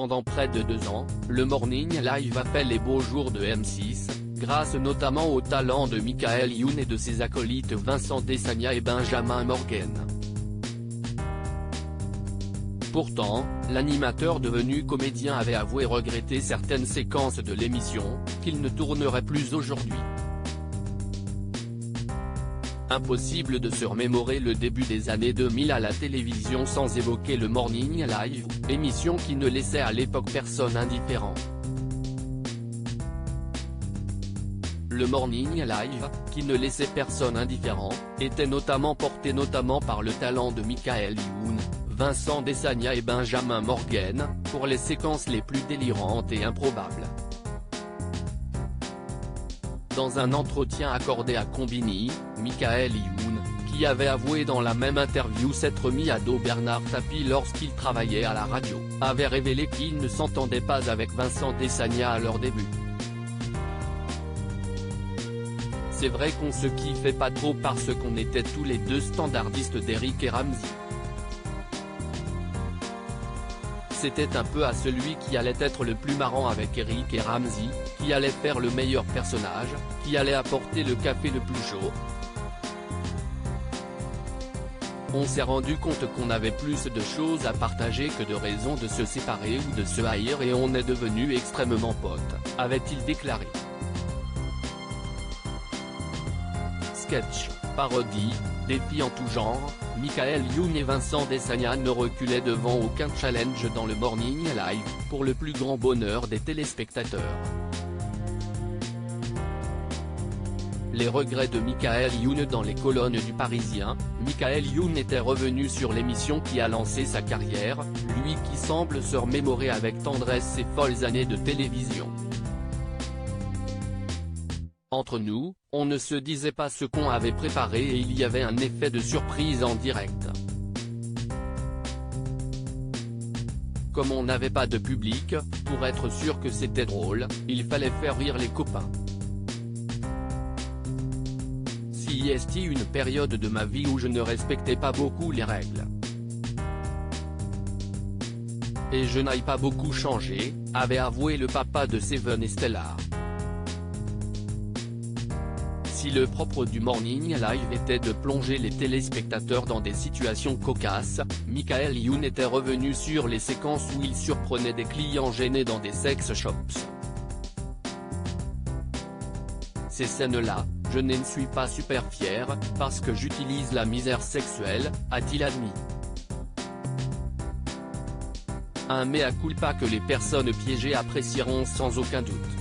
Pendant près de 2 ans, le Morning Live a fait les beaux jours de M6, grâce notamment au talent de Michael Youn et de ses acolytes Vincent Desagna et Benjamin Morgen. Pourtant, l'animateur devenu comédien avait avoué regretter certaines séquences de l'émission, qu'il ne tournerait plus aujourd'hui. Impossible de se remémorer le début des années 2000 à la télévision sans évoquer le Morning Live, émission qui ne laissait à l'époque personne indifférent. Le Morning Live, qui ne laissait personne indifférent, était notamment porté par le talent de Michael Youn, Vincent Desagna et Benjamin Morgen, pour les séquences les plus délirantes et improbables. Dans un entretien accordé à Combini, Michael Youn, qui avait avoué dans la même interview s'être mis à dos Bernard Tapie lorsqu'il travaillait à la radio, avait révélé qu'il ne s'entendait pas avec Vincent Desagna à leur début. C'est vrai qu'on se kiffait pas trop parce qu'on était tous les deux standardistes d'Eric et Ramzy. C'était un peu à celui qui allait être le plus marrant avec Eric et Ramzy, qui allait faire le meilleur personnage, qui allait apporter le café le plus chaud. On s'est rendu compte qu'on avait plus de choses à partager que de raisons de se séparer ou de se haïr et on est devenus extrêmement potes, avait-il déclaré. Sketch, parodie, défis en tout genre, Michael Youn et Vincent Desagna ne reculaient devant aucun challenge dans le Morning Live, pour le plus grand bonheur des téléspectateurs. Les regrets de Michael Youn dans les colonnes du Parisien. Michael Youn était revenu sur l'émission qui a lancé sa carrière, lui qui semble se remémorer avec tendresse ses folles années de télévision. Entre nous, on ne se disait pas ce qu'on avait préparé et il y avait un effet de surprise en direct. Comme on n'avait pas de public, pour être sûr que c'était drôle, il fallait faire rire les copains. Si est une période de ma vie où je ne respectais pas beaucoup les règles. Et je n'aille pas beaucoup changé, avait avoué le papa de Seven et Stella. Si le propre du Morning Live était de plonger les téléspectateurs dans des situations cocasses, Michael Youn était revenu sur les séquences où il surprenait des clients gênés dans des sex shops. Ces scènes-là, je n'en suis pas super fier, parce que j'utilise la misère sexuelle, a-t-il admis. Un mea culpa que les personnes piégées apprécieront sans aucun doute.